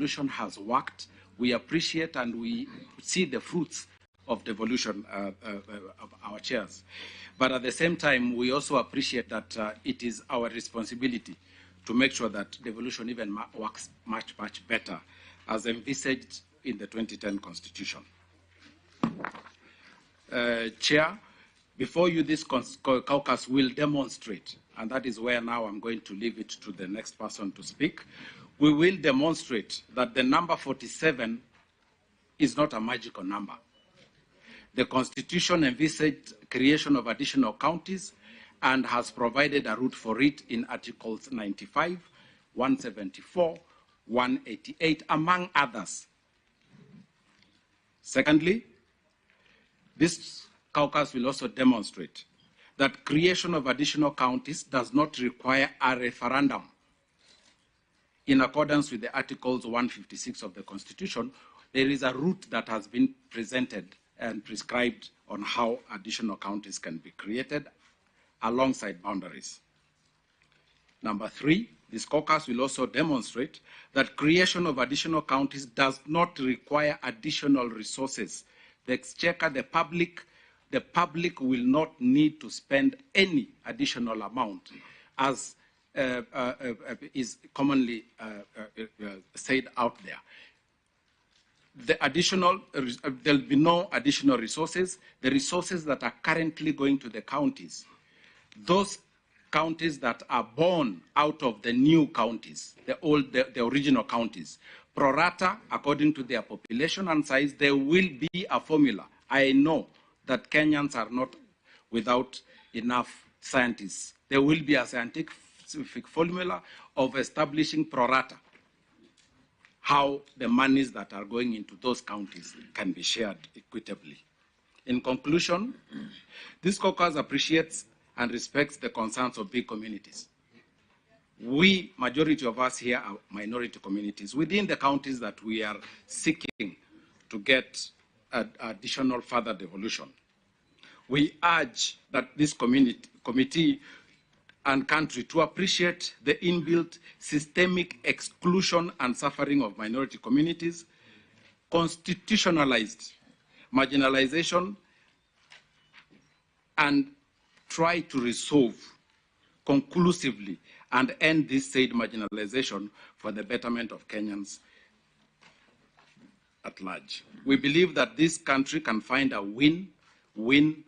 devolution has worked. We appreciate and we see the fruits of devolution of our chairs. But at the same time, we also appreciate that it is our responsibility to make sure that devolution even works much, much better as envisaged in the 2010 Constitution. Chair, before you, this caucus will demonstrate, and that is where now I'm going to leave it to the next person to speak. We will demonstrate that the number 47 is not a magical number. The Constitution envisaged creation of additional counties and has provided a route for it in Articles 95, 174, 188, among others. Secondly, this caucus will also demonstrate that creation of additional counties does not require a referendum. In accordance with the Articles 156 of the Constitution, there is a route that has been presented and prescribed on how additional counties can be created alongside boundaries. Number three, this caucus will also demonstrate that creation of additional counties does not require additional resources. The exchequer, the public will not need to spend any additional amount, as is commonly said out there. There'll be no additional resources. The resources that are currently going to the counties, those counties that are born out of the new counties, the original counties, pro rata, according to their population and size, there will be a formula. I know that Kenyans are not without enough scientists. There will be a scientific formula of establishing pro rata, how the monies that are going into those counties can be shared equitably. In conclusion, this caucus appreciates and respects the concerns of big communities. We, majority of us here, are minority communities within the counties that we are seeking to get additional further devolution. We urge that this committee and country to appreciate the inbuilt systemic exclusion and suffering of minority communities, constitutionalized marginalization, and try to resolve conclusively and end this said marginalization for the betterment of Kenyans at large. We believe that this country can find a win-win-win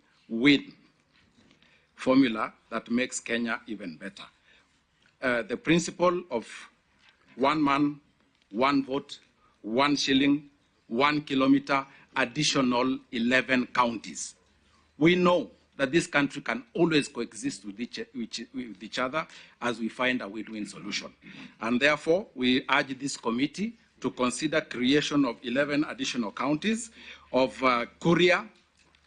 formula that makes Kenya even better. The principle of one man, one vote, 1 shilling, 1 kilometer, additional 11 counties. We know that this country can always coexist with each other as we find a win-win solution. And therefore, we urge this committee to consider creation of 11 additional counties of Kuria,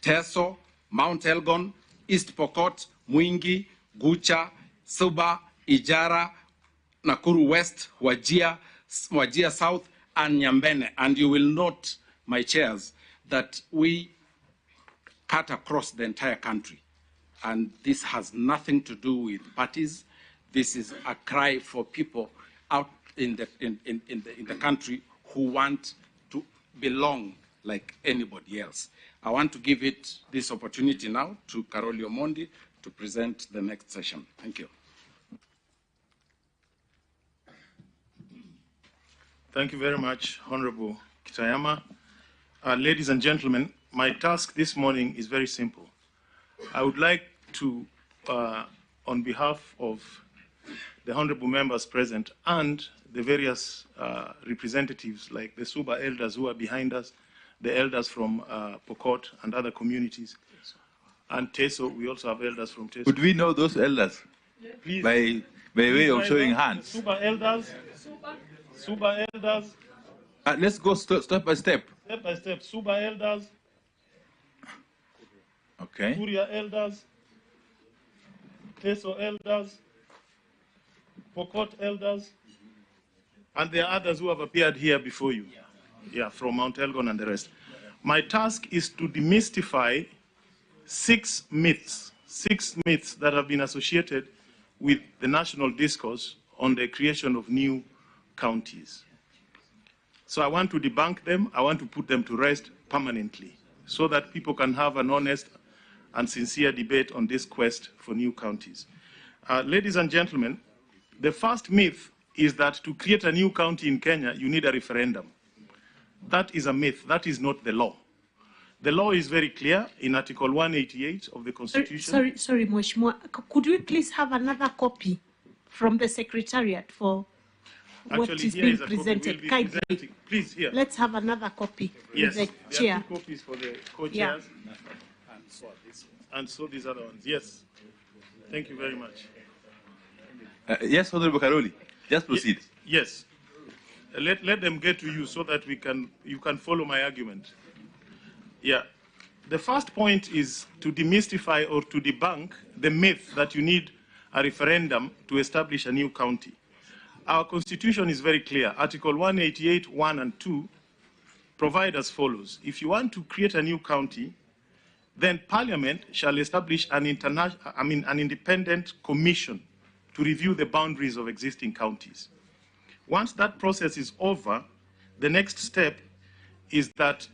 Teso, Mount Elgon, East Pokot, Mwingi, Gucha, Suba, Ijara, Nakuru West, Wajir South, and Nyambene. And you will note, my chairs, that we cut across the entire country. And this has nothing to do with parties. This is a cry for people out in the country who want to belong like anybody else. I want to give this opportunity now to Karoli Omondi to present the next session. Thank you. Thank you very much, Honorable Kitayama. Ladies and gentlemen, my task this morning is very simple. I would like to, on behalf of the honorable members present and the various representatives like the Suba elders who are behind us, the elders from Pokot and other communities, and Teso, we also have elders from Teso. Could we know those elders? Please. By way of showing hands. Suba elders. Suba elders. Let's go step by step. Step by step. Suba elders. Okay. Kuria elders. Teso elders. Pokot elders. And there are others who have appeared here before you. Yeah, from Mount Elgon and the rest. My task is to demystify 6 myths that have been associated with the national discourse on the creation of new counties. So I want to debunk them. I want to put them to rest permanently so that people can have an honest and sincere debate on this quest for new counties. Ladies and gentlemen, the first myth is that to create a new county in Kenya, you need a referendum. That is a myth. That is not the law. The law is very clear in Article 188 of the Constitution. Sorry, Mheshimiwa. Could we please have another copy from the Secretariat for what is being presented? Kindly. Please, here. Let's have another copy. Yes, the there chair. are 2 copies for the co-chairs. Yeah. And so these other ones. Yes. Thank you very much. Yes, Honorable Karoli. Just proceed. Yes. Let them get to you so that you can follow my argument. Yeah. The first point is to demystify or to debunk the myth that you need a referendum to establish a new county. Our Constitution is very clear. Article 188, 1 and 2 provide as follows. If you want to create a new county, then Parliament shall establish an independent commission to review the boundaries of existing counties. Once that process is over, the next step is that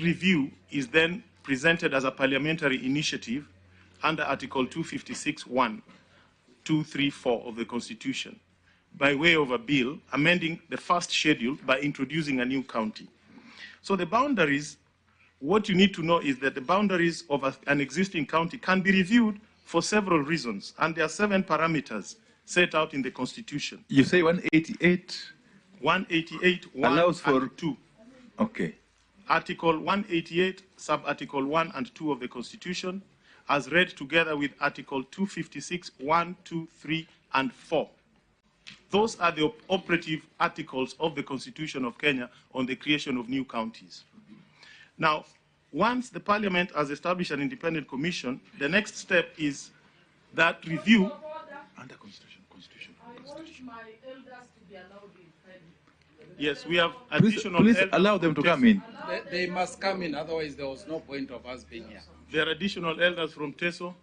review is then presented as a parliamentary initiative under Article 256(1), 2, 3, 4 of the Constitution by way of a bill amending the first schedule by introducing a new county. So the boundaries, what you need to know is that the boundaries of an existing county can be reviewed for several reasons, and there are 7 parameters set out in the Constitution. You say 188? 188, 1 allows for and 2. Okay. Article 188, sub-article 1 and 2 of the Constitution, as read together with Article 256, 1, 2, 3, and 4. Those are the operative articles of the Constitution of Kenya on the creation of new counties. Now, once the Parliament has established an independent commission, the next step is that review under Constitution. I want my elders to be allowed in. Yes, we have additional Please elders allow them to from come in. They must come in, otherwise there was no point of us being here. There are additional elders from Teso.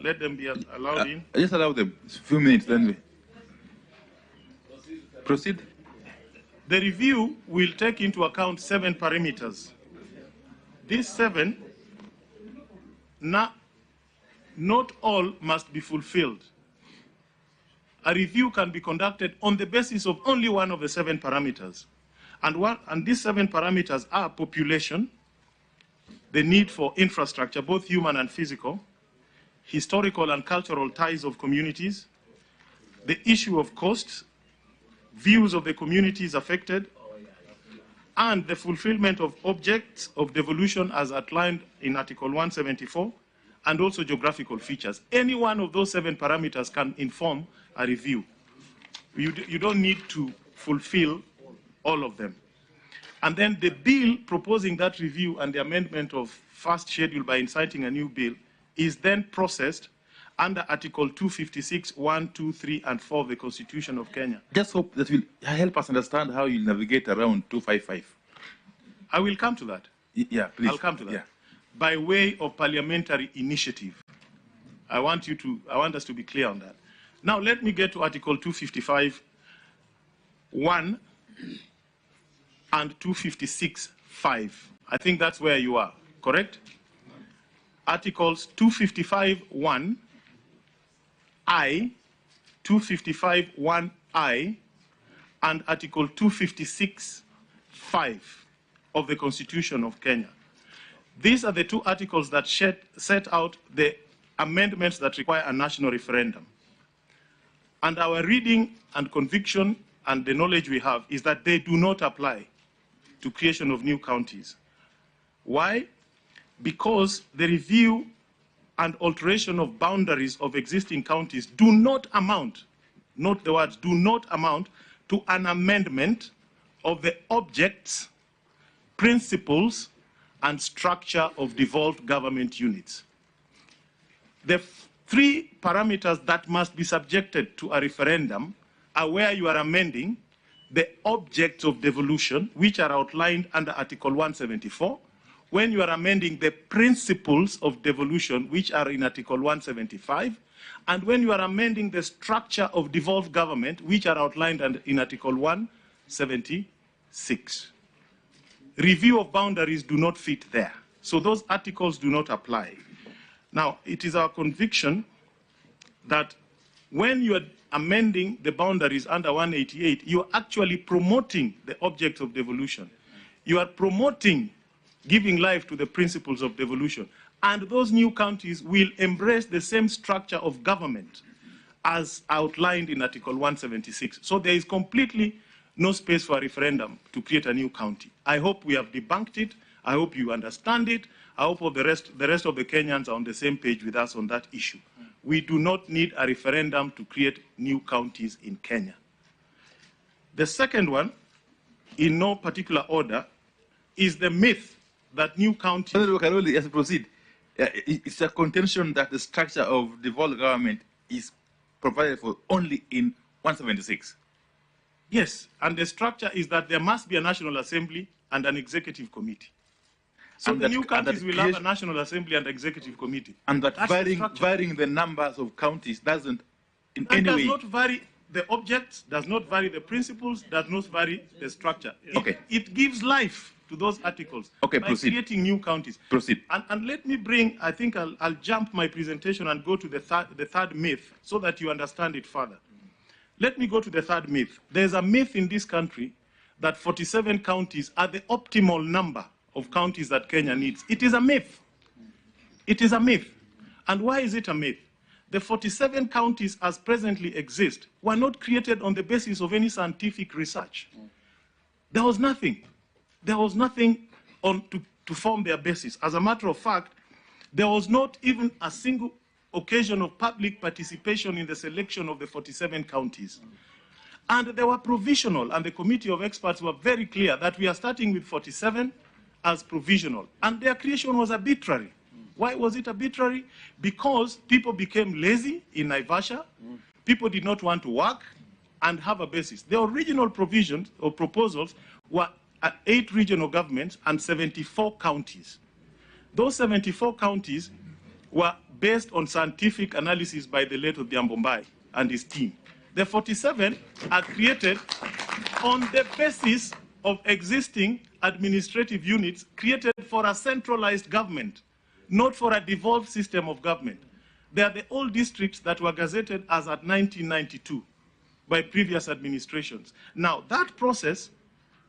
Let them be allowed in. Just allow them a few minutes, then we proceed. The review will take into account 7 parameters. These 7, not all must be fulfilled. A review can be conducted on the basis of only one of the 7 parameters. And these 7 parameters are population, the need for infrastructure, both human and physical, historical and cultural ties of communities, the issue of costs, views of the communities affected, and the fulfillment of objects of devolution as outlined in Article 174, and also geographical features. Any one of those 7 parameters can inform a review. You don't need to fulfill all of them. And then the bill proposing that review and the amendment of first schedule by inciting a new bill is then processed under Article 256, 1, 2, 3, and 4 of the Constitution of Kenya. Just hope that will help us understand how you navigate around 255. I will come to that. Yeah, please. I'll come to that. Yeah. By way of parliamentary initiative. I want us to be clear on that. Now let me get to Article 255, 1 and 256, 5. I think that's where you are, correct? Articles 255, 1, I, 255, 1I, and Article 256, 5 of the Constitution of Kenya. These are the 2 articles that set out the amendments that require a national referendum. And our reading and conviction and the knowledge we have is that they do not apply to creation of new counties. Why? Because the review and alteration of boundaries of existing counties do not amount, note the words, do not amount to an amendment of the objects, principles, and structure of devolved government units. The 3 parameters that must be subjected to a referendum are where you are amending the objects of devolution, which are outlined under Article 174, when you are amending the principles of devolution, which are in Article 175, and when you are amending the structure of devolved government, which are outlined in Article 174. 176. Review of boundaries do not fit there. So those articles do not apply. Now, it is our conviction that when you are amending the boundaries under 188, you are actually promoting the objects of devolution. You are promoting giving life to the principles of devolution. And those new counties will embrace the same structure of government as outlined in Article 176. So there is completely no space for a referendum to create a new county. I hope we have debunked it. I hope you understand it. I hope the rest of the Kenyans are on the same page with us on that issue. We do not need a referendum to create new counties in Kenya. The second one, in no particular order, is the myth that new counties... Yes, proceed. It's a contention that the structure of devolved government is provided for only in 176. Yes, and the structure is that there must be a National Assembly and an Executive Committee. So the new counties will have a National Assembly and Executive Committee. And that varying the numbers of counties doesn't in any way... does not vary the objects, does not vary the principles, does not vary the structure. Okay. It gives life to those articles by creating new counties. Proceed. And let me bring, I think I'll jump my presentation and go to the third myth so that you understand it further. Let me go to the third myth. There's a myth in this country that 47 counties are the optimal number of counties that Kenya needs. It is a myth. It is a myth. And why is it a myth? The 47 counties as presently exist were not created on the basis of any scientific research. There was nothing. There was nothing to form their basis. As a matter of fact, there was not even a single occasion of public participation in the selection of the 47 counties. And they were provisional, and the committee of experts were very clear that we are starting with 47 as provisional. And their creation was arbitrary. Why was it arbitrary? Because people became lazy in Naivasha. People did not want to work and have a basis. The original provisions or proposals were 8 regional governments and 74 counties. Those 74 counties were based on scientific analysis by the late Odhiambo and his team. The 47 are created on the basis of existing administrative units created for a centralized government, not for a devolved system of government. They are the old districts that were gazetted as at 1992 by previous administrations. Now, that process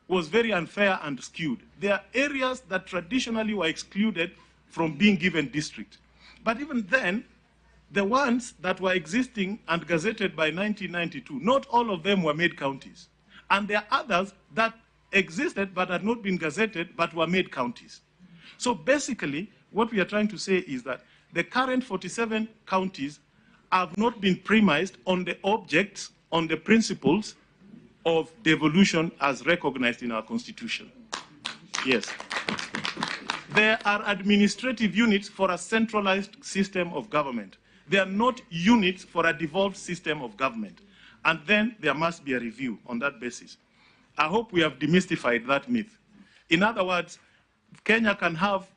was very unfair and skewed. There are areas that traditionally were excluded from being given district. But even then, the ones that were existing and gazetted by 1992, not all of them were made counties. And there are others that existed but had not been gazetted but were made counties. So basically, what we are trying to say is that the current 47 counties have not been premised on the objects, on the principles of devolution as recognized in our Constitution. Yes. There are administrative units for a centralized system of government. They are not units for a devolved system of government. And then there must be a review on that basis. I hope we have demystified that myth. In other words, Kenya can have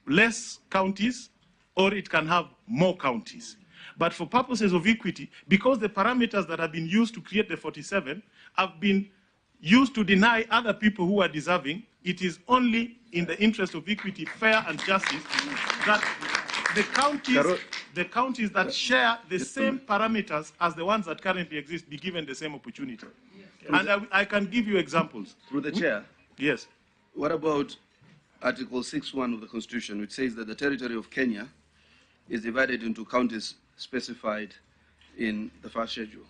less counties or it can have more counties. But for purposes of equity, because the parameters that have been used to create the 47 have been used to deny other people who are deserving, it is only in the interest of equity, fair and justice that the counties that share the same parameters as the ones that currently exist be given the same opportunity. And I can give you examples. Through the chair. Yes. What about Article 6.1 of the Constitution, which says that the territory of Kenya is divided into counties specified in the first schedule?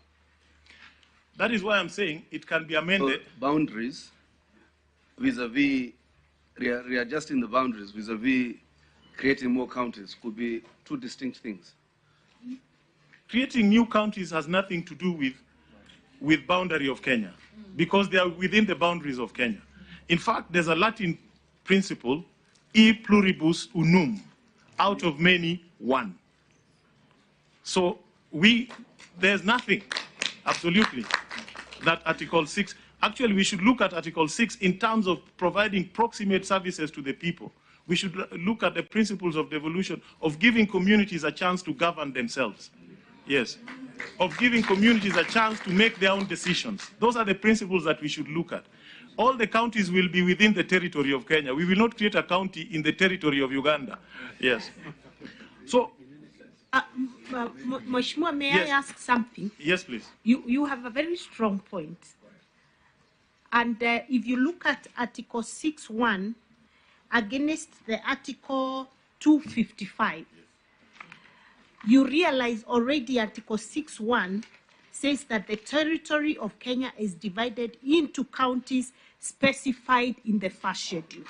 That is why I'm saying it can be amended. So boundaries vis-a-vis, readjusting the boundaries vis-a-vis creating more counties could be two distinct things. Creating new counties has nothing to do with boundary of Kenya, because they are within the boundaries of Kenya. In fact, there's a Latin principle, e pluribus unum, out of many, one. So there's nothing, absolutely, that Article 6, actually we should look at Article 6 in terms of providing proximate services to the people. We should look at the principles of devolution, of giving communities a chance to govern themselves. Yes, of giving communities a chance to make their own decisions. Those are the principles that we should look at. all the counties will be within the territory of Kenya. We will not create a county in the territory of Uganda. Yes. So, Mheshimiwa, may yes. I ask something? Yes, please. You have a very strong point. And if you look at Article 6.1 against the Article 255, you realize already Article 6.1 says that the territory of Kenya is divided into counties specified in the first schedule.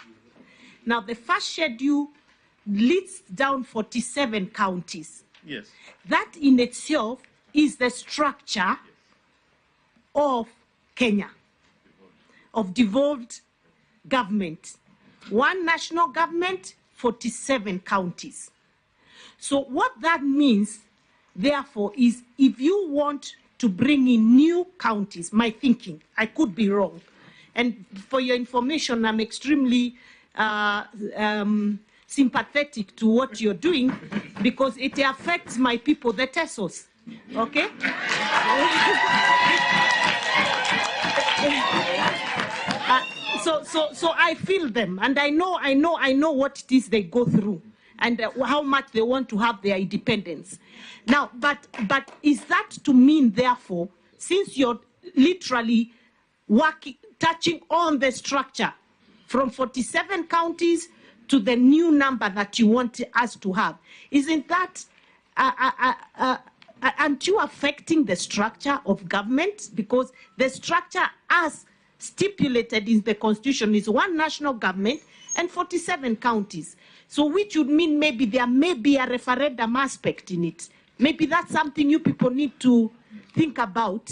Now, the first schedule lists down 47 counties. Yes. That in itself is the structure of Kenya, of devolved government. One national government, 47 counties. So what that means, therefore, is if you want to bring in new counties, my thinking, I could be wrong. And for your information, I'm extremely sympathetic to what you're doing because it affects my people, the Tesos, okay? So I feel them, and I know what it is they go through, and how much they want to have their independence. Now, but is that to mean, therefore, since you're literally touching on the structure from 47 counties to the new number that you want us to have, isn't that, aren't you affecting the structure of government? Because the structure as stipulated in the Constitution is one national government and 47 counties. So which would mean maybe there may be a referendum aspect in it. Maybe that's something you people need to think about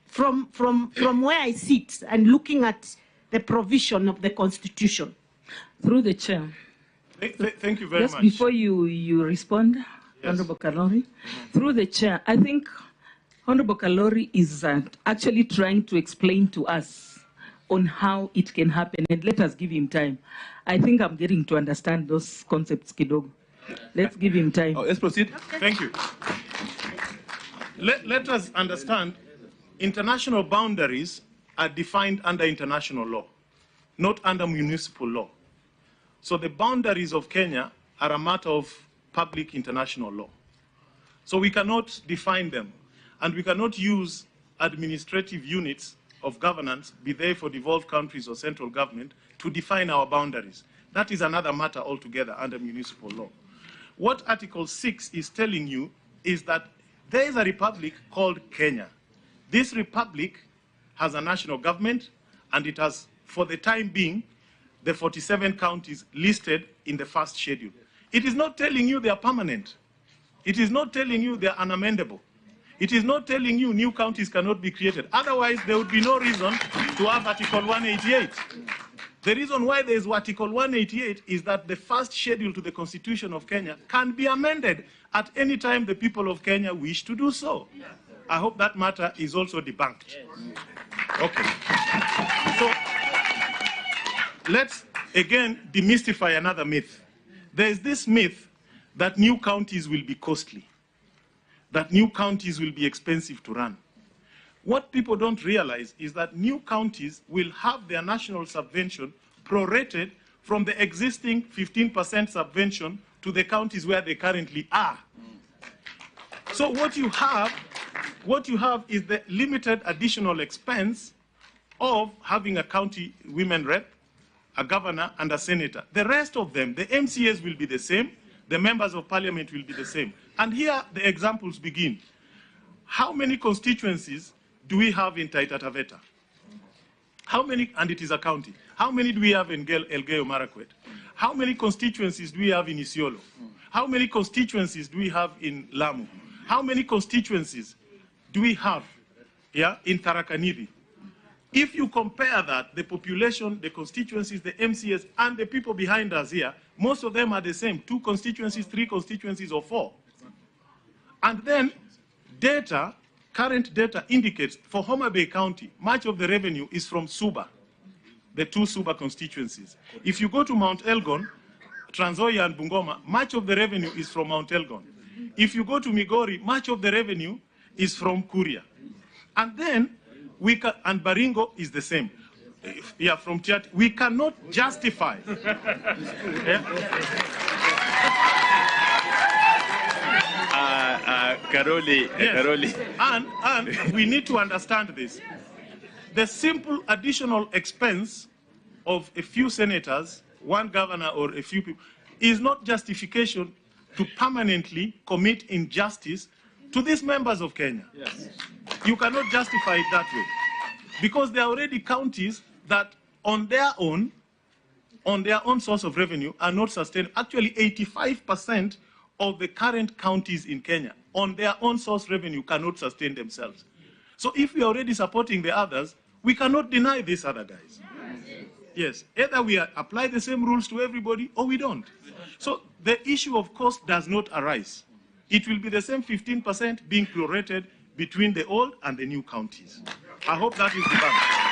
from where I sit and looking at the provision of the Constitution. Through the chair. Thank you very much. Just before you respond, yes. Honorable Kalori, through the chair, I think Honorable Kalori is actually trying to explain to us on how it can happen, and let us give him time. I think I'm getting to understand those concepts, kidogo. Let's give him time. Let's proceed. Okay. Thank you. Let us understand, international boundaries are defined under international law, not under municipal law. So the boundaries of Kenya are a matter of public international law. So we cannot define them, and we cannot use administrative units of governance, be they for devolved countries or central government, to define our boundaries. That is another matter altogether under municipal law. What Article 6 is telling you is that there is a republic called Kenya. This republic has a national government, and it has, for the time being, the 47 counties listed in the first schedule. It is not telling you they are permanent. It is not telling you they are unamendable. It is not telling you new counties cannot be created. Otherwise, there would be no reason to have Article 188. The reason why there is Article 188 is that the first schedule to the Constitution of Kenya can be amended at any time the people of Kenya wish to do so. I hope that matter is also debunked. Okay. So, let's again demystify another myth. There is this myth that new counties will be costly, that new counties will be expensive to run. What people don't realize is that new counties will have their national subvention prorated from the existing 15% subvention to the counties where they currently are. So what you have is the limited additional expense of having a county women rep, a governor, and a senator. The rest of them, the MCAs will be the same, the members of parliament will be the same. And here the examples begin. How many constituencies do we have in Taita Taveta? How many, and it is a county, how many do we have in Elgeyo Marakwet? How many constituencies do we have in Isiolo? How many constituencies do we have in Lamu? How many constituencies do we have in Tharaka Nithi? If you compare that, the population, the constituencies, the MCS, and the people behind us here, most of them are the same, 2 constituencies, 3 constituencies, or 4. And then data, current data indicates for Homa Bay County, much of the revenue is from Suba, the 2 Suba constituencies. If you go to Mount Elgon, Trans Nzoia and Bungoma, much of the revenue is from Mount Elgon. If you go to Migori, much of the revenue is from Kuria. And then And Baringo is the same. Yeah, from Tiat, we cannot justify. Karoli, Yes. Karoli. And we need to understand this. The simple additional expense of a few senators, one governor or a few people, is not justification to permanently commit injustice to these members of Kenya. Yes. You cannot justify it that way. Because there are already counties that on their own source of revenue are not sustained. Actually, 85% of the current counties in Kenya on their own source revenue cannot sustain themselves. So if we are already supporting the others, we cannot deny these other guys. Yes, either we apply the same rules to everybody or we don't. So the issue of cost does not arise. It will be the same 15% being prorated between the old and the new counties. I hope that is debunked.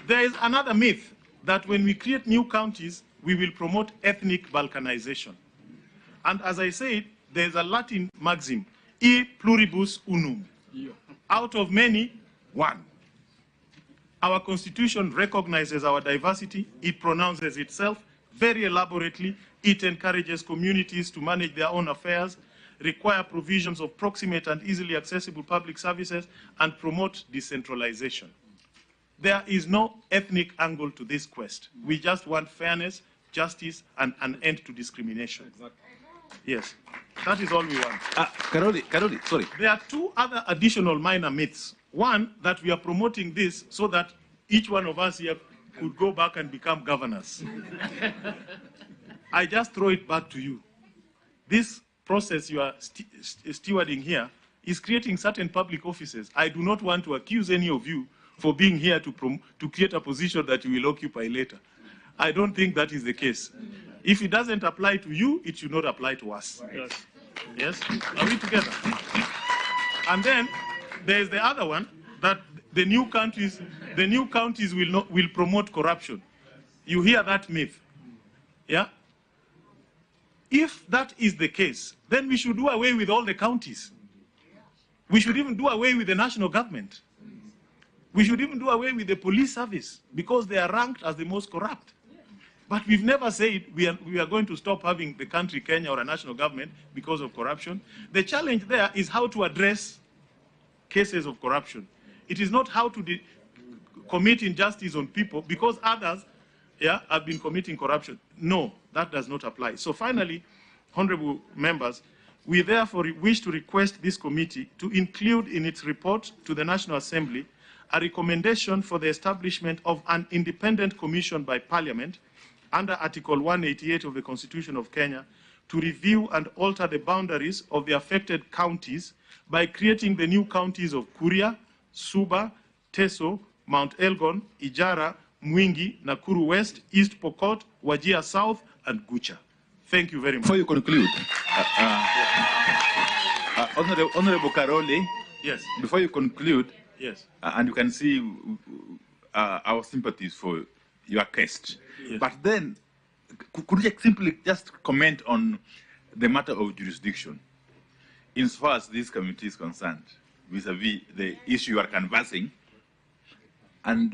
There is another myth that when we create new counties, we will promote ethnic balkanization. And as I said, there's a Latin maxim, e pluribus unum. Out of many, one. Our constitution recognizes our diversity. It pronounces itself very elaborately. It encourages communities to manage their own affairs, require provisions of proximate and easily accessible public services, and promote decentralization. There is no ethnic angle to this quest. We just want fairness, justice, and an end to discrimination. Exactly. Yes, that is all we want. Karoli, sorry. There are two other additional minor myths. One, that we are promoting this so that each one of us here could go back and become governors. I just throw it back to you. This process you are stewarding here is creating certain public offices. I do not want to accuse any of you for being here to create a position that you will occupy later. I don't think that is the case. If it doesn't apply to you, it should not apply to us. Yes? Yes? Are we together? And then there's the other one, that the new counties will promote corruption. You hear that myth. Yeah? If that is the case, then we should do away with all the counties. We should even do away with the national government. We should even do away with the police service because they are ranked as the most corrupt. But we've never said we are going to stop having the country Kenya or a national government because of corruption. The challenge there is how to address cases of corruption. It is not how to commit injustice on people because others have been committing corruption. No, that does not apply. So finally, honorable members, we therefore wish to request this committee to include in its report to the National Assembly a recommendation for the establishment of an independent commission by Parliament under Article 188 of the Constitution of Kenya to review and alter the boundaries of the affected counties by creating the new counties of Kuria, Suba, Teso, Mount Elgon, Ijara, Mwingi, Nakuru West, East Pokot, Wajir South, and Gucha. Thank you very much. Before you conclude, Honorable Karoli, yes. Before you conclude, yes. And you can see our sympathies for your case. Yes. But then, could you simply just comment on the matter of jurisdiction, insofar as this committee is concerned, vis-a-vis the issue you are canvassing? And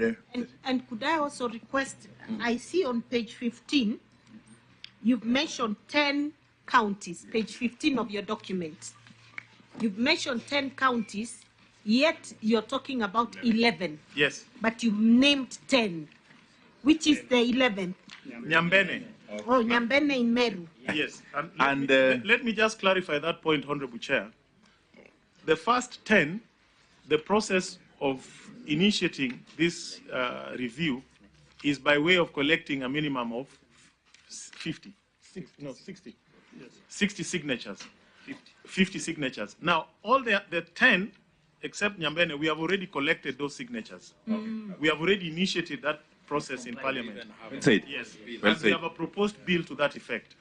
could I also request, I see on page 15, you've mentioned 10 counties, page 15 of your document. You've mentioned 10 counties, yet you're talking about 11. Yes. But you've named 10. Which is the 11th? Nyambene. Oh, Nyambene in Meru. Yes. And let me just clarify that point, Honorable Chair. The first 10, the process of initiating this review is by way of collecting a minimum of 60 signatures. 50 signatures. Now, all the 10, except Nyambene, we have already collected those signatures. We have already initiated that process in Parliament. Said. Yes. Well and we have a proposed bill to that effect.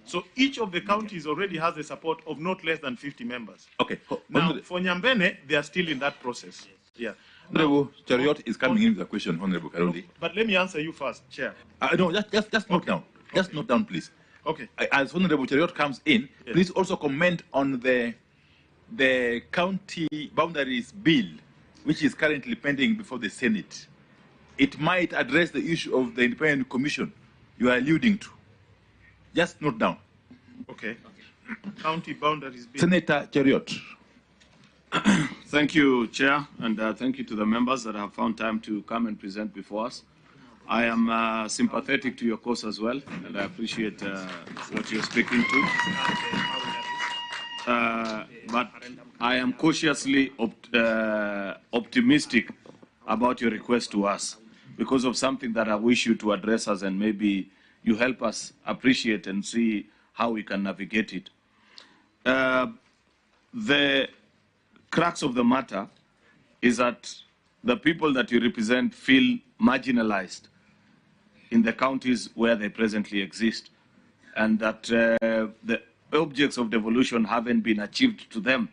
So each of the counties already has the support of not less than 50 members. Okay. Now, for Nyambene, they are still in that process. Yeah. Honorable Chariot is coming in with a question, Honorable Karoli. But let me answer you first, Chair. No, just note down. Just note down, please. Okay. As Honorable Chariot comes in, please also comment on the the county boundaries bill, which is currently pending before the Senate, it might address the issue of the independent commission you are alluding to. Just note down. Okay. County boundaries bill. Senator Chariot. Thank you, Chair, and thank you to the members that have found time to come and present before us. I am sympathetic to your cause as well, and I appreciate what you're speaking to. But I am cautiously optimistic about your request to us because of something that I wish you to address us, and maybe you help us appreciate and see how we can navigate it. The crux of the matter is that the people that you represent feel marginalized in the counties where they presently exist, and that the objects of devolution haven't been achieved to them.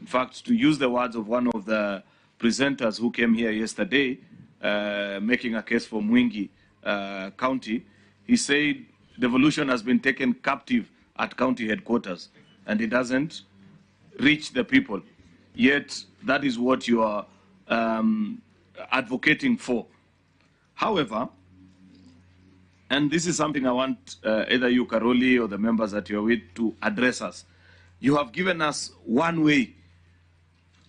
In fact, to use the words of one of the presenters who came here yesterday, making a case for Mwingi County, he said devolution has been taken captive at county headquarters, and it doesn't reach the people. Yet, that is what you are advocating for. However, and this is something I want either you, Karoli, or the members that you're with to address us. You have given us one way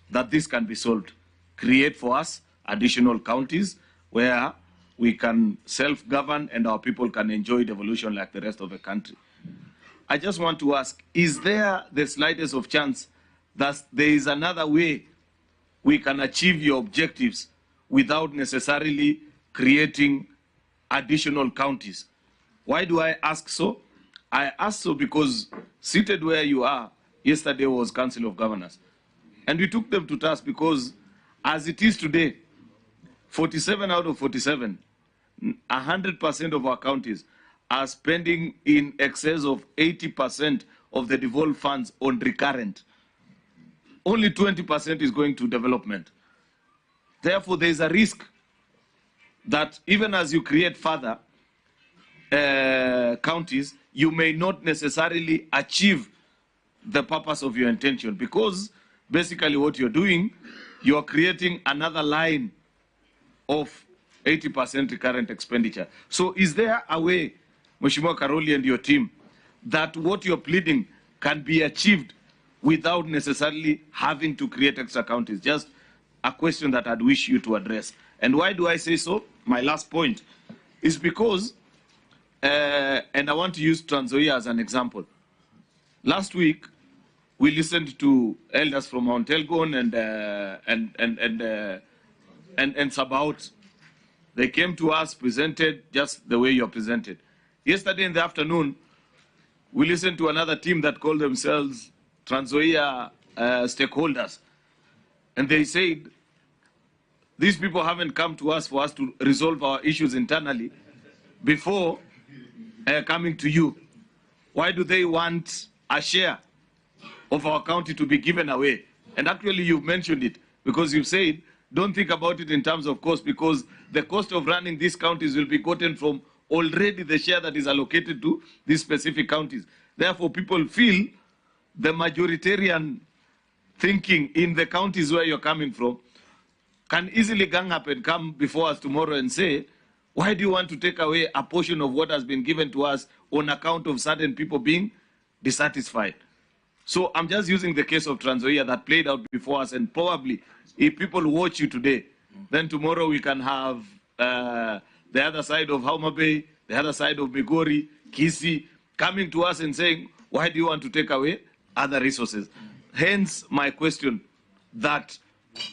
that this can be solved. Create for us additional counties where we can self-govern and our people can enjoy devolution like the rest of the country. I just want to ask, is there the slightest of chance that there is another way we can achieve your objectives without necessarily creating additional counties? Why do I ask so? I ask so because seated where you are, yesterday was Council of Governors. And we took them to task because as it is today, 47 out of 47, 100% of our counties are spending in excess of 80% of the devolved funds on recurrent. Only 20% is going to development. Therefore, there is a risk that even as you create further counties, you may not necessarily achieve the purpose of your intention, because basically what you're doing, you're creating another line of 80% recurrent expenditure. So is there a way, Mheshimiwa Karoli and your team, that what you're pleading can be achieved without necessarily having to create extra counties? Just a question that I'd wish you to address. And why do I say so? My last point is because, and I want to use Trans Nzoia as an example. Last week, we listened to elders from Mount Elgon and Sabaot. They came to us, presented just the way you're presented. Yesterday in the afternoon, we listened to another team that called themselves Trans Nzoia stakeholders. And they said, these people haven't come to us for us to resolve our issues internally before coming to you. Why do they want a share of our county to be given away? And actually you've mentioned it, because you've said, don't think about it in terms of cost, because the cost of running these counties will be gotten from already the share that is allocated to these specific counties. Therefore, people feel the majoritarian thinking in the counties where you're coming from can easily gang up and come before us tomorrow and say, why do you want to take away a portion of what has been given to us on account of certain people being dissatisfied? So I'm just using the case of Trans Nzoia that played out before us, and probably if people watch you today, then tomorrow we can have the other side of Homa Bay, the other side of Migori, Kisii, coming to us and saying, why do you want to take away other resources? Hence my question that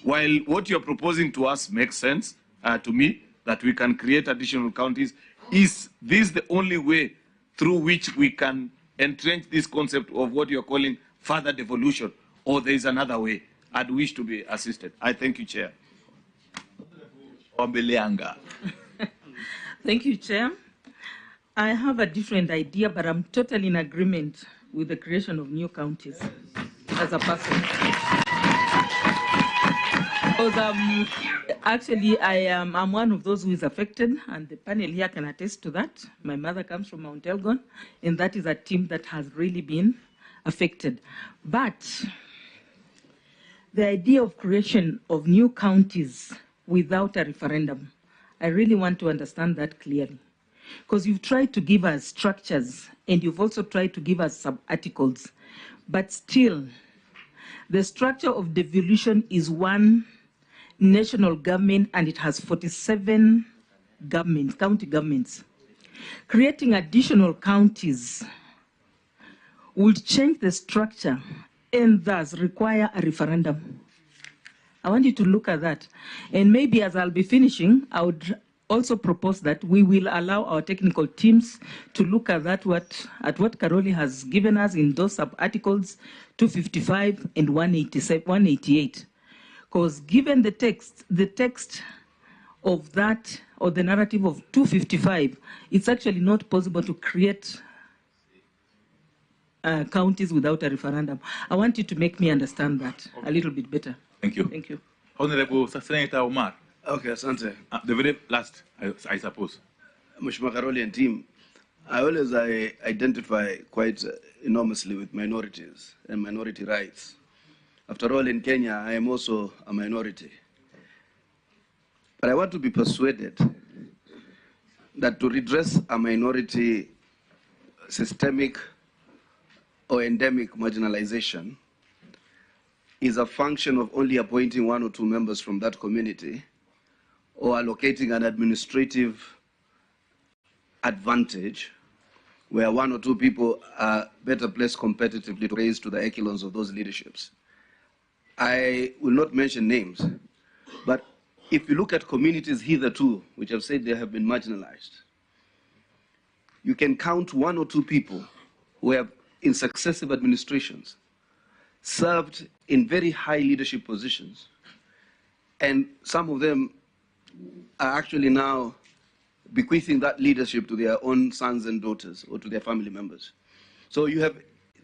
while what you're proposing to us makes sense to me, that we can create additional counties, is this the only way through which we can entrench this concept of what you're calling further devolution, or there is another way? I'd wish to be assisted. I thank you, Chair. Thank you, Chair. I have a different idea, but I'm totally in agreement with the creation of new counties as a person. Because actually, I'm one of those who is affected, and the panel here can attest to that. My mother comes from Mount Elgon, and that is a team that has really been affected. But the idea of creation of new counties without a referendum, I really want to understand that clearly. Because you've tried to give us structures and you've also tried to give us sub-articles, but still, the structure of devolution is one national government and it has 47 governments, county governments. Creating additional counties would change the structure and thus require a referendum. I want you to look at that. And maybe as I'll be finishing, I would also propose that we will allow our technical teams to look at that, what Karoli has given us in those sub-articles 255 and 188. Because given the text of that, or the narrative of 255, it's actually not possible to create counties without a referendum. I want you to make me understand that a little bit better. Thank you. Thank you. Honorable Senator Omar. Okay, asante. The very last, I suppose. Mheshimiwa Karoli and team, I always identify quite enormously with minorities and minority rights. After all, in Kenya, I am also a minority. But I want to be persuaded that to redress a minority systemic or endemic marginalization is a function of only appointing 1 or 2 members from that community or allocating an administrative advantage where 1 or 2 people are better placed competitively to raise to the echelons of those leaderships. I will not mention names, but if you look at communities hitherto, which have said they have been marginalized, you can count 1 or 2 people who have, in successive administrations, served in very high leadership positions, and some of them are actually now bequeathing that leadership to their own sons and daughters or to their family members. So you have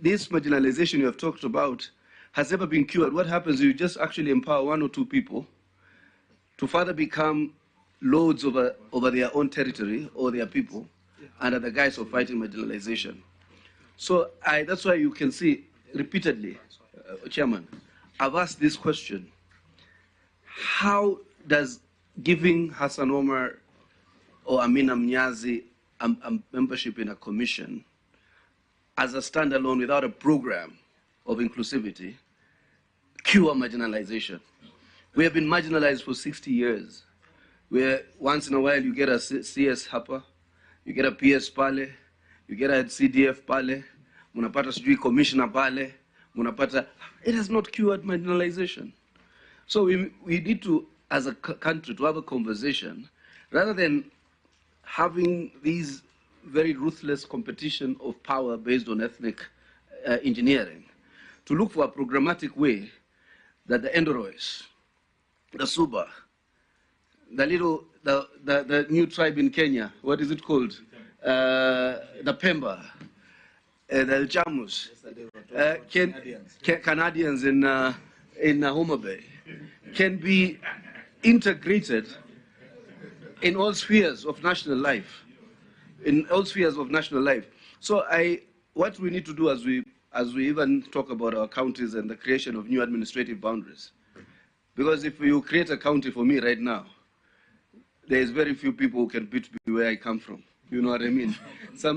this marginalization you have talked about has never been cured. What happens is you just actually empower 1 or 2 people to further become lords over their own territory or their people under the guise of fighting marginalization. So that's why you can see repeatedly, Chairman, I've asked this question: how does giving Hassan Omar or Amina Mnyazi a membership in a commission as a standalone without a program of inclusivity cure marginalization? We have been marginalized for 60 years, where once in a while you get a CS hapa, you get a PS pale, you get a CDF pale, munapata sijui commissioner pale, munapata. It has not cured marginalization. So we need to, as a country, to have a conversation, rather than having these very ruthless competition of power based on ethnic engineering, to look for a programmatic way that the Endorois, the Suba, the new tribe in Kenya, what is it called? The Pemba, the Chamus, Canadians in Homa Bay, can be integrated in all spheres of national life. So what we need to do as we even talk about our counties and the creation of new administrative boundaries, because if you create a county for me right now, there's very few people who can beat me where I come from. You know what I mean?